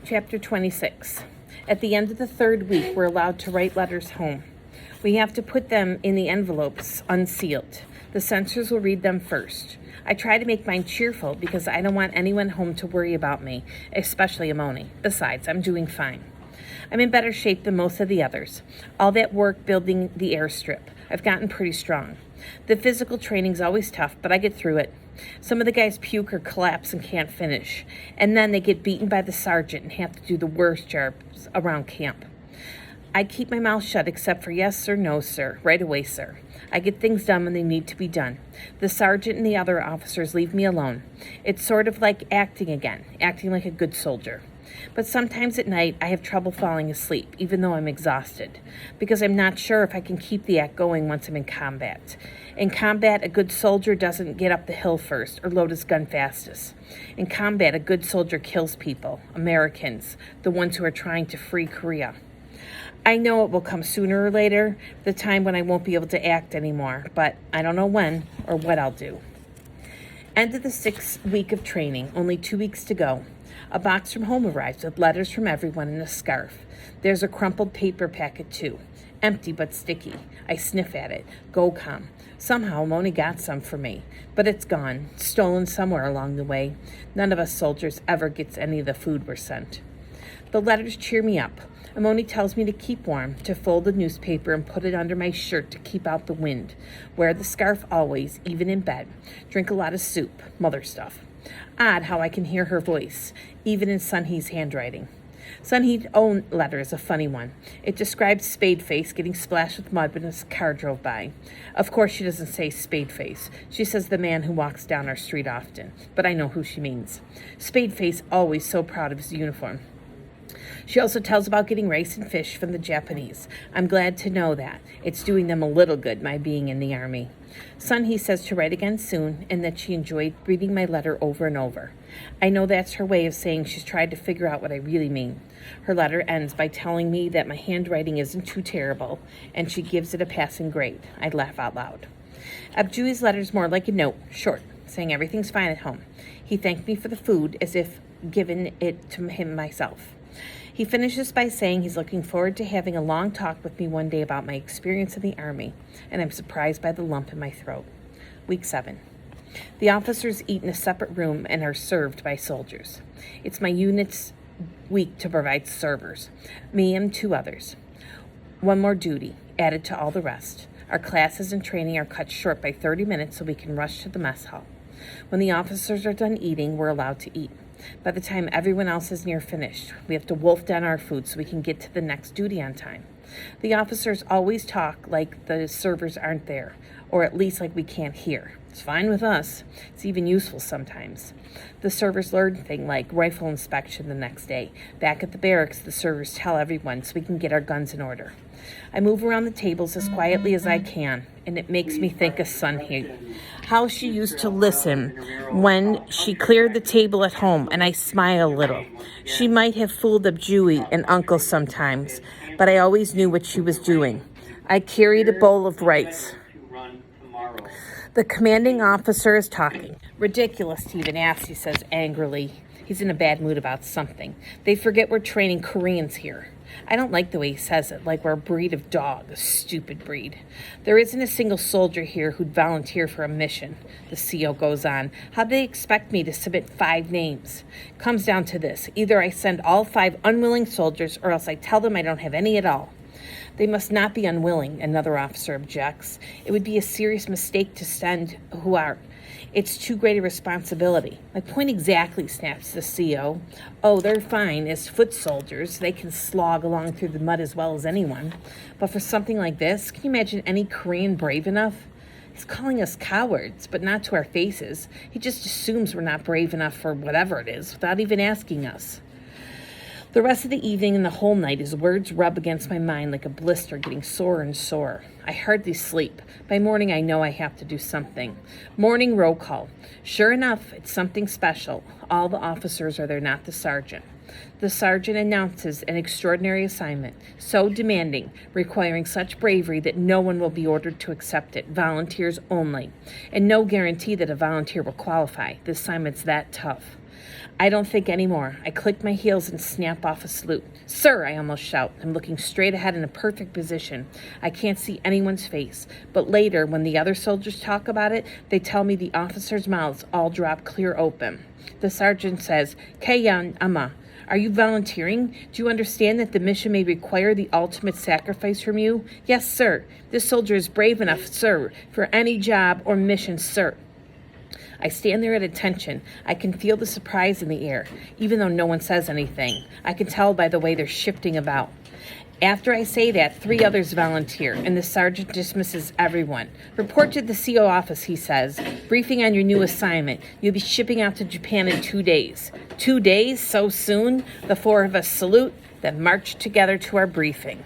Chapter 26. At the end of the third week, we're allowed to write letters home. We have to put them in the envelopes, unsealed. The censors will read them first. I try to make mine cheerful because I don't want anyone home to worry about me, especially Amoni. Besides, I'm doing fine. I'm in better shape than most of the others. All that work building the airstrip. I've gotten pretty strong. The physical training's always tough, but I get through it. Some of the guys puke or collapse and can't finish. And then they get beaten by the sergeant and have to do the worst jobs around camp. I keep my mouth shut except for yes sir, no sir, right away sir. I get things done when they need to be done. The sergeant and the other officers leave me alone. It's sort of like acting again, acting like a good soldier. But sometimes at night I have trouble falling asleep, even though I'm exhausted, because I'm not sure if I can keep the act going once I'm in combat. In combat, a good soldier doesn't get up the hill first or load his gun fastest. In combat, a good soldier kills people, Americans, the ones who are trying to free Korea. I know it will come sooner or later, the time when I won't be able to act anymore, but I don't know when or what I'll do. End of the 6th week of training, only 2 weeks to go. A box from home arrives with letters from everyone and a scarf. There's a crumpled paper packet too. Empty but sticky. I sniff at it. Go calm. Somehow Moni got some for me, but it's gone, stolen somewhere along the way. None of us soldiers ever gets any of the food we're sent. The letters cheer me up. Amoni tells me to keep warm, to fold the newspaper and put it under my shirt to keep out the wind. Wear the scarf always, even in bed. Drink a lot of soup, mother stuff. Odd how I can hear her voice, even in Sunhee's handwriting. Sunhee's own letter is a funny one. It describes Spadeface getting splashed with mud when his car drove by. Of course she doesn't say Spadeface. She says the man who walks down our street often, but I know who she means. Spadeface always so proud of his uniform. She also tells about getting rice and fish from the Japanese. I'm glad to know that. It's doing them a little good, my being in the army. Sunhee says to write again soon and that she enjoyed reading my letter over and over. I know that's her way of saying she's tried to figure out what I really mean. Her letter ends by telling me that my handwriting isn't too terrible and she gives it a passing grade. I laugh out loud. Abjui's letter's more like a note, short, saying everything's fine at home. He thanked me for the food as if given it to him myself. He finishes by saying he's looking forward to having a long talk with me one day about my experience in the Army, and I'm surprised by the lump in my throat. Week 7. The officers eat in a separate room and are served by soldiers. It's my unit's week to provide servers, me and 2 others. One more duty, added to all the rest. Our classes and training are cut short by 30 minutes so we can rush to the mess hall. When the officers are done eating, we're allowed to eat. By the time everyone else is near finished, we have to wolf down our food so we can get to the next duty on time. The officers always talk like the servers aren't there, or at least like we can't hear. It's fine with us. It's even useful sometimes. The servers learn things like rifle inspection the next day. Back at the barracks, the servers tell everyone so we can get our guns in order. I move around the tables as quietly as I can, and it makes me think of Sunhee. How she used to listen when she cleared the table at home, and I smile a little. She might have fooled Abjui and Uncle sometimes, but I always knew what she was doing. I carried a bowl of rice. The commanding officer is talking. Ridiculous to even ask, he says angrily. He's in a bad mood about something. They forget we're training Koreans here. I don't like the way he says it, like we're a breed of dog, a stupid breed. There isn't a single soldier here who'd volunteer for a mission, the CO goes on. How do they expect me to submit 5 names? Comes down to this. Either I send all 5 unwilling soldiers or else I tell them I don't have any at all. They must not be unwilling, another officer objects. It would be a serious mistake to send who are. It's too great a responsibility. My point exactly, snaps the CO. Oh, they're fine as foot soldiers. They can slog along through the mud as well as anyone. But for something like this, can you imagine any Korean brave enough? He's calling us cowards, but not to our faces. He just assumes we're not brave enough for whatever it is without even asking us. The rest of the evening and the whole night, his words rub against my mind like a blister getting sore and sore. I hardly sleep. By morning, I know I have to do something. Morning roll call. Sure enough, it's something special. All the officers are there, not the sergeant. The sergeant announces an extraordinary assignment, so demanding, requiring such bravery that no one will be ordered to accept it, volunteers only. And no guarantee that a volunteer will qualify. The assignment's that tough. I don't think anymore. I click my heels and snap off a salute. Sir, I almost shout. I'm looking straight ahead in a perfect position. I can't see anyone's face. But later, when the other soldiers talk about it, they tell me the officers' mouths all drop clear open. The sergeant says, Kayan Ama, are you volunteering? Do you understand that the mission may require the ultimate sacrifice from you? Yes, sir. This soldier is brave enough, sir, for any job or mission, sir. I stand there at attention. I can feel the surprise in the air, even though no one says anything. I can tell by the way they're shifting about. After I say that, 3 others volunteer, and the sergeant dismisses everyone. Report to the CO office, he says. Briefing on your new assignment. You'll be shipping out to Japan in 2 days. 2 days? So soon? The 4 of us salute, then march together to our briefing.